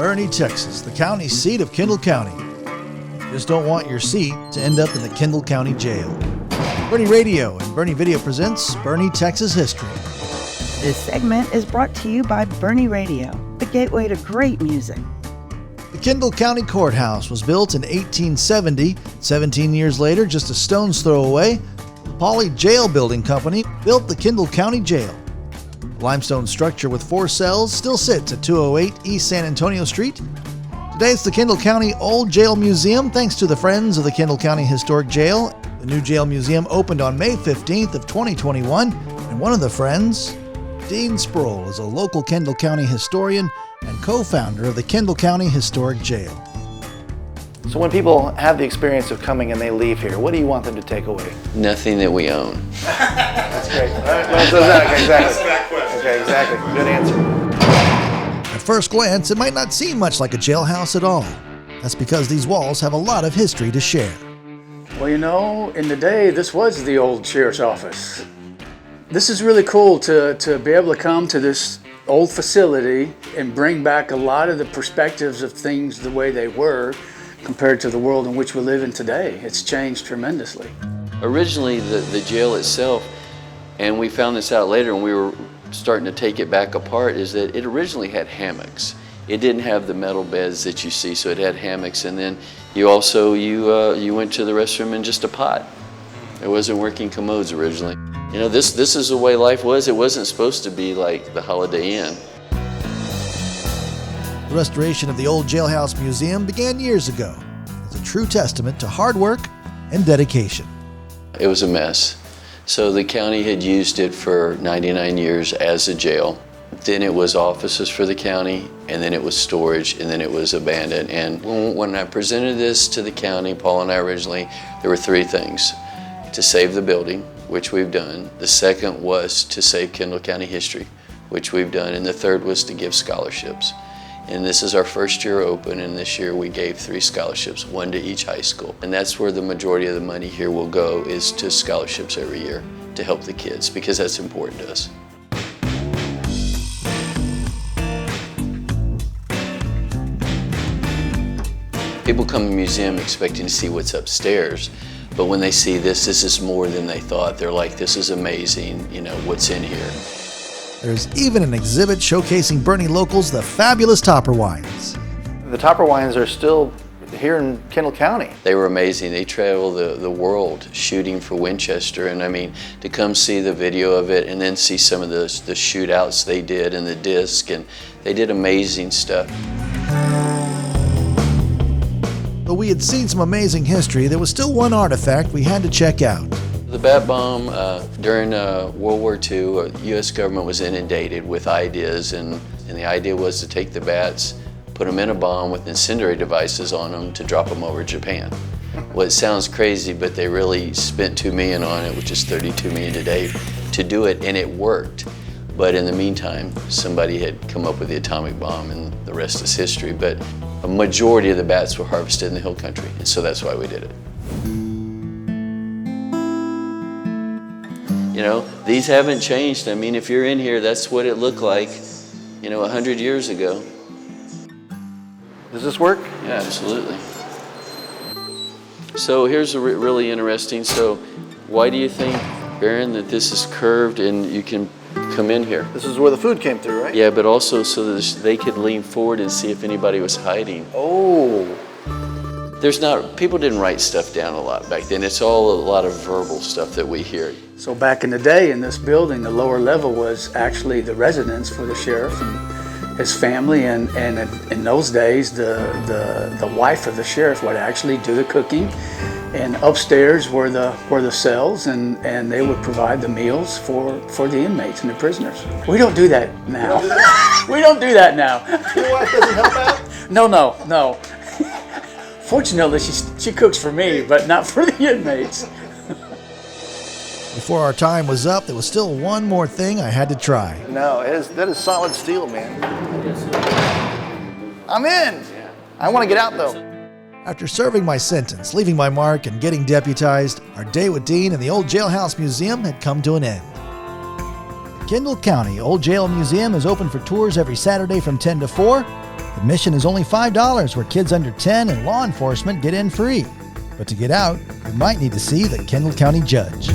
Boerne, Texas, the county seat of Kendall County. Just don't want your seat to end up in the Kendall County Jail. Boerne Radio and Boerne Video presents Boerne Texas History. This segment is brought to you by Boerne Radio, the gateway to great music. The Kendall County Courthouse was built in 1870. 17 years later, just a stone's throw away, the Poly Jail Building Company built the Kendall County Jail. The limestone structure with 4 cells still sits at 208 East San Antonio Street. Today it's the Kendall County Old Jail Museum, thanks to the Friends of the Kendall County Historic Jail. The new jail museum opened on May 15th of 2021, and one of the friends, Dean Sprowl, is a local Kendall County historian and co-founder of the Kendall County Historic Jail. So when people have the experience of coming and they leave here, what do you want them to take away? Nothing that we own. That's great. Okay, exactly. Okay, exactly. Good answer. At first glance, it might not seem much like a jailhouse at all. That's because these walls have a lot of history to share. Well, you know, in the day, this was the old sheriff's office. This is really cool to be able to come to this old facility and bring back a lot of the perspectives of things the way they were compared to the world in which we live in today. It's changed tremendously. Originally, the jail itself, and we found this out later when we were starting to take it back apart, is that it originally had hammocks. It didn't have the metal beds that you see, so it had hammocks. And then you also, you went to the restroom in just a pot. There wasn't working commodes originally. You know, this is the way life was. It wasn't supposed to be like the Holiday Inn. The restoration of the old Jailhouse Museum began years ago. It's a true testament to hard work and dedication. It was a mess. So the county had used it for 99 years as a jail. Then it was offices for the county, and then it was storage, and then it was abandoned. And when I presented this to the county, Paul and I originally, there were 3 things. To save the building, which we've done. The second was to save Kendall County history, which we've done. And the third was to give scholarships. And this is our first year open, and this year we gave 3 scholarships, 1 to each high school. And that's where the majority of the money here will go, is to scholarships every year to help the kids, because that's important to us. People come to the museum expecting to see what's upstairs, but when they see this is more than they thought. They're like, this is amazing, you know, what's in here. There's even an exhibit showcasing Boerne locals the fabulous Topper wines. The Topper wines are still here in Kendall County. They were amazing. They traveled the world shooting for Winchester, and I mean, to come see the video of it and then see some of the shootouts they did and the disc, and they did amazing stuff. But we had seen some amazing history, there was still one artifact we had to check out. The bat bomb during World War II, U.S. government was inundated with ideas, and the idea was to take the bats, put them in a bomb with incendiary devices on them to drop them over Japan. Well, it sounds crazy, but they really spent $2 million on it, which is $32 million today, to do it, and it worked. But in the meantime, somebody had come up with the atomic bomb, and the rest is history. But a majority of the bats were harvested in the hill country, and so that's why we did it. You know, these haven't changed. I mean, if you're in here, that's what it looked like, you know, 100 years ago. Does this work? Yeah, absolutely. So here's a really interesting, so why do you think, Baron, that this is curved and you can come in here? This is where the food came through, right? Yeah, but also so that they could lean forward and see if anybody was hiding. Oh. People didn't write stuff down a lot back then. It's all a lot of verbal stuff that we hear. So back in the day in this building, the lower level was actually the residence for the sheriff and his family, and in those days the wife of the sheriff would actually do the cooking, and upstairs were the cells, and they would provide the meals for the inmates and the prisoners. We don't do that now. We don't do that now. Your wife doesn't help out? No. Fortunately, she cooks for me, but not for the inmates. Before our time was up, there was still one more thing I had to try. No, that is solid steel, man. I'm in. I want to get out, though. After serving my sentence, leaving my mark, and getting deputized, our day with Dean and the Old Jailhouse Museum had come to an end. The Kendall County Old Jail Museum is open for tours every Saturday from 10 to 4. The Admission is only $5, where kids under 10 and law enforcement get in free. But to get out, you might need to see the Kendall County judge.